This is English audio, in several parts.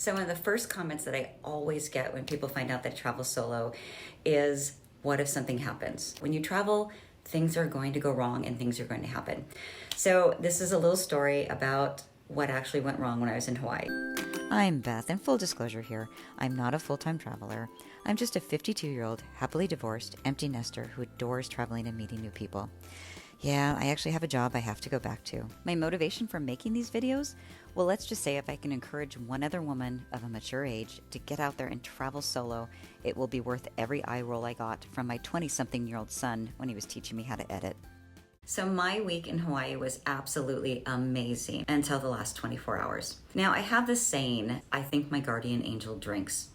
So one of the first comments that I always get when people find out that I travel solo is, what if something happens? When you travel, things are going to go wrong and things are going to happen. So this is a little story about what actually went wrong when I was in Hawaii. I'm Beth, and full disclosure here, I'm not a full-time traveler. I'm just a 52-year-old, happily divorced, empty nester who adores traveling and meeting new people. Yeah, I actually have a job I have to go back to. My motivation for making these videos? Well, let's just say if I can encourage one other woman of a mature age to get out there and travel solo, it will be worth every eye roll I got from my 20-something-year-old son when he was teaching me how to edit. So my week in Hawaii was absolutely amazing until the last 24 hours. Now, I have this saying, I think my guardian angel drinks.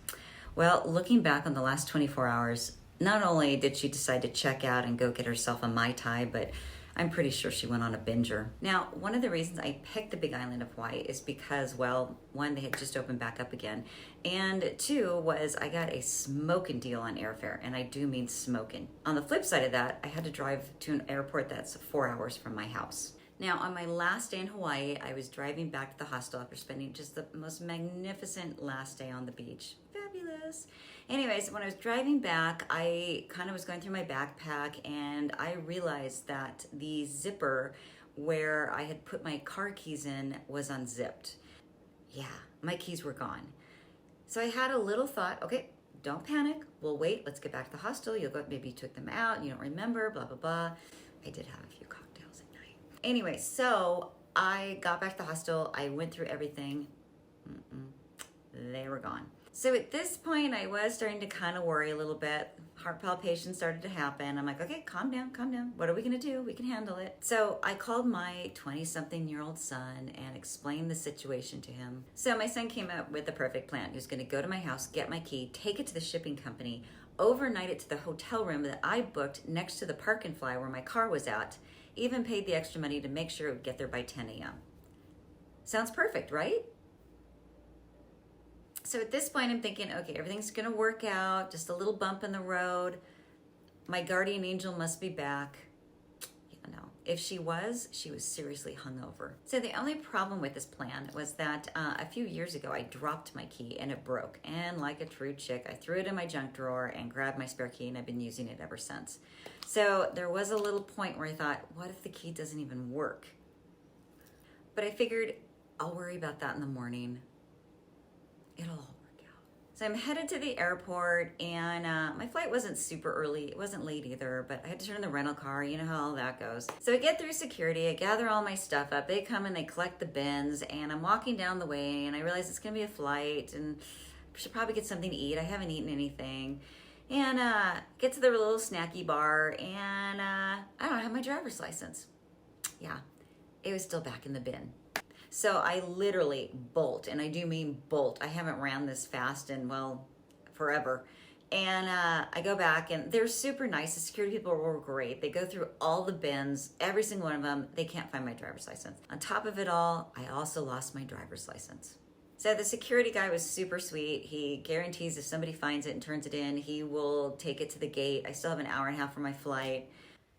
Well, looking back on the last 24 hours, not only did she decide to check out and go get herself a Mai Tai, but I'm pretty sure she went on a binger. Now, one of the reasons I picked the big island of Hawaii is because, well, one, they had just opened back up again, and two was I got a smoking deal on airfare, and I do mean smoking. On the flip side of that, I had to drive to an airport that's 4 hours from my house. Now, on my last day in Hawaii, I was driving back to the hostel after spending just the most magnificent last day on the beach. Fabulous. Anyways, when I was driving back, I kind of was going through my backpack and I realized that the zipper where I had put my car keys in was unzipped. Yeah, my keys were gone. So I had a little thought, okay, don't panic. We'll wait. Let's get back to the hostel. You'll go, maybe you took them out. You don't remember, blah, blah, blah. I did have a few cocktails at night. Anyway, so I got back to the hostel. I went through everything. They were gone. So at this point, I was starting to kind of worry a little bit. Heart palpitations started to happen. I'm like, okay, calm down, calm down. What are we going to do? We can handle it. So I called my 20-something-year-old son and explained the situation to him. So my son came up with the perfect plan. He was going to go to my house, get my key, take it to the shipping company, overnight it to the hotel room that I booked next to the Park and Fly where my car was at, even paid the extra money to make sure it would get there by 10 a.m. Sounds perfect, right? So at this point, I'm thinking, okay, everything's going to work out. Just a little bump in the road. My guardian angel must be back. Yeah, no. If she was seriously hungover. So the only problem with this plan was that a few years ago, I dropped my key and it broke. And like a true chick, I threw it in my junk drawer and grabbed my spare key, and I've been using it ever since. So there was a little point where I thought, what if the key doesn't even work? But I figured I'll worry about that in the morning. It'll all work out. So I'm headed to the airport, and my flight wasn't super early. It wasn't late either, but I had to turn in the rental car. You know how all that goes. So I get through security. I gather all my stuff up. They come and they collect the bins, and I'm walking down the way, and I realize it's going to be a flight, and I should probably get something to eat. I haven't eaten anything. And get to the little snacky bar, and I don't have my driver's license. Yeah, it was still back in the bin. So I literally bolt, and I do mean bolt. I haven't ran this fast in, well, forever. And I go back, and they're super nice. The security people were great. They go through all the bins, every single one of them. They can't find my driver's license. On top of it all, I also lost my driver's license. So the security guy was super sweet. He guarantees if somebody finds it and turns it in, he will take it to the gate. I still have an hour and a half for my flight.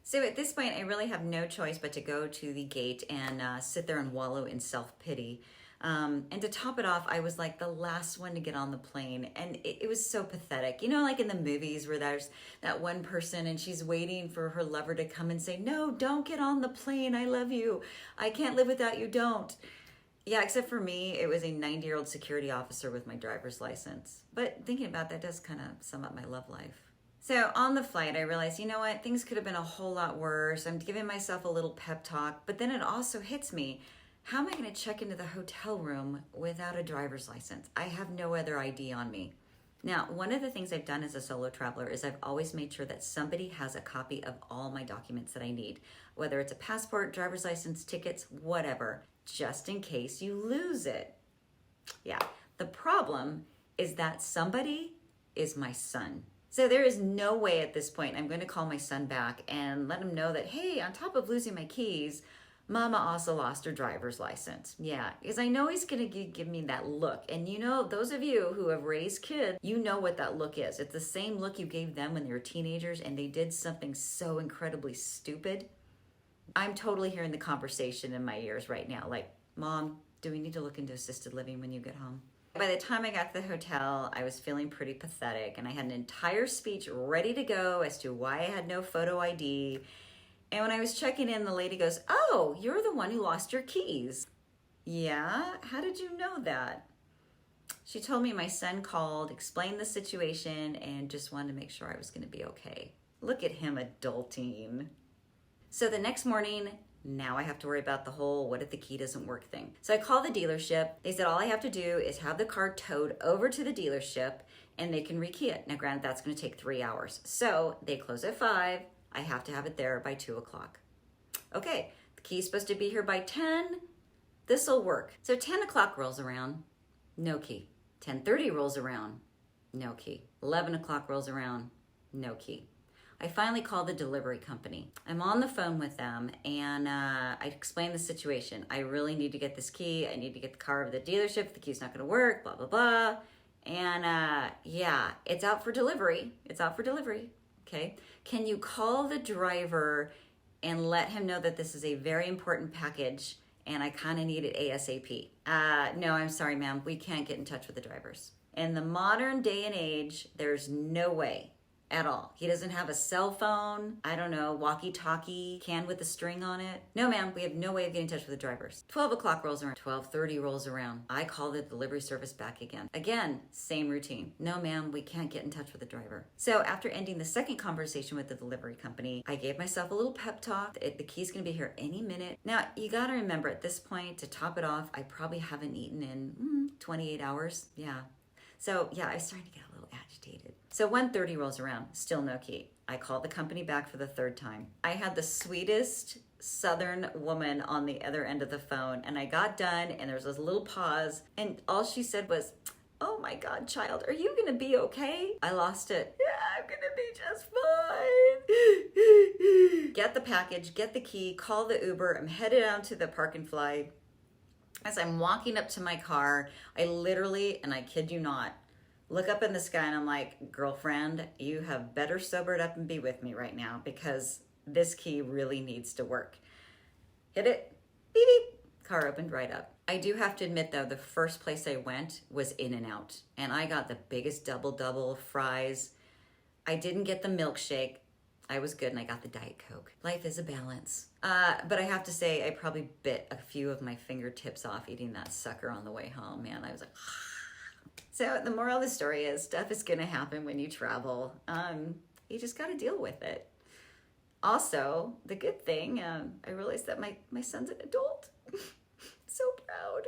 So at this point, I really have no choice but to go to the gate and sit there and wallow in self-pity. And to top it off, I was like the last one to get on the plane. And it was so pathetic. You know, like in the movies where there's that one person and she's waiting for her lover to come and say, no, don't get on the plane. I love you. I can't live without you. Don't. Yeah, except for me, it was a 90-year-old security officer with my driver's license. But thinking about that does kind of sum up my love life. So on the flight, I realized, you know what, things could have been a whole lot worse. I'm giving myself a little pep talk, but then it also hits me. How am I going to check into the hotel room without a driver's license? I have no other ID on me. Now, one of the things I've done as a solo traveler is I've always made sure that somebody has a copy of all my documents that I need, whether it's a passport, driver's license, tickets, whatever, just in case you lose it. Yeah, the problem is that somebody is my son. So there is no way at this point I'm going to call my son back and let him know that, hey, on top of losing my keys, Mama also lost her driver's license. Yeah, because I know he's going to give me that look. And you know, those of you who have raised kids, you know what that look is. It's the same look you gave them when they were teenagers and they did something so incredibly stupid. I'm totally hearing the conversation in my ears right now. Like, Mom, do we need to look into assisted living when you get home? By the time I got to the hotel, I was feeling pretty pathetic, and I had an entire speech ready to go as to why I had no photo ID. And when I was checking in, the lady goes, "Oh, you're the one who lost your keys." "Yeah? How did you know that?" She told me my son called, explained the situation, and just wanted to make sure I was going to be okay. Look at him adulting. So the next morning, now I have to worry about the whole what if the key doesn't work thing. So I called the dealership. They said all I have to do is have the car towed over to the dealership and they can rekey it. Now granted, that's going to take 3 hours. So they close at 5. I have to have it there by 2 o'clock. Okay, the key's supposed to be here by 10. This'll work. So 10 o'clock rolls around, no key. 10:30 rolls around, no key. 11 o'clock rolls around, no key. I finally called the delivery company. I'm on the phone with them and I explained the situation. I really need to get this key. I need to get the car over to the dealership. The key's not gonna work, blah, blah, blah. And yeah, it's out for delivery. It's out for delivery, okay? Can you call the driver and let him know that this is a very important package and I kind of need it ASAP? No, I'm sorry, ma'am. We can't get in touch with the drivers. In the modern day and age, there's no way at all. He doesn't have a cell phone, I don't know, walkie-talkie, can with a string on it. No, ma'am, we have no way of getting in touch with the drivers. 12 o'clock rolls around, 12:30 rolls around. I call the delivery service back again. Again, same routine. No, ma'am, we can't get in touch with the driver. So after ending the second conversation with the delivery company, I gave myself a little pep talk. The key's gonna be here any minute. Now, you gotta remember at this point, to top it off, I probably haven't eaten in 28 hours. Yeah. So yeah, I was starting to get a little agitated. So 1:30 rolls around, still no key. I called the company back for the third time. I had the sweetest Southern woman on the other end of the phone, and I got done and there was this little pause and all she said was, "Oh my God, child, are you gonna be okay?" I lost it. "Yeah, I'm gonna be just fine." Get the package, get the key, call the Uber. I'm headed out to the Park and Fly. As I'm walking up to my car, I literally, and I kid you not, look up in the sky and I'm like, "Girlfriend, you have better sobered up and be with me right now because this key really needs to work." Hit it, beep, beep, car opened right up. I do have to admit though, the first place I went was In-N-Out and I got the biggest double fries. I didn't get the milkshake. I was good and I got the Diet Coke. Life is a balance. But I have to say, I probably bit a few of my fingertips off eating that sucker on the way home, man. I was like, So the moral of the story is stuff is gonna happen when you travel. You just gotta deal with it. Also, the good thing, I realized that my son's an adult. So proud.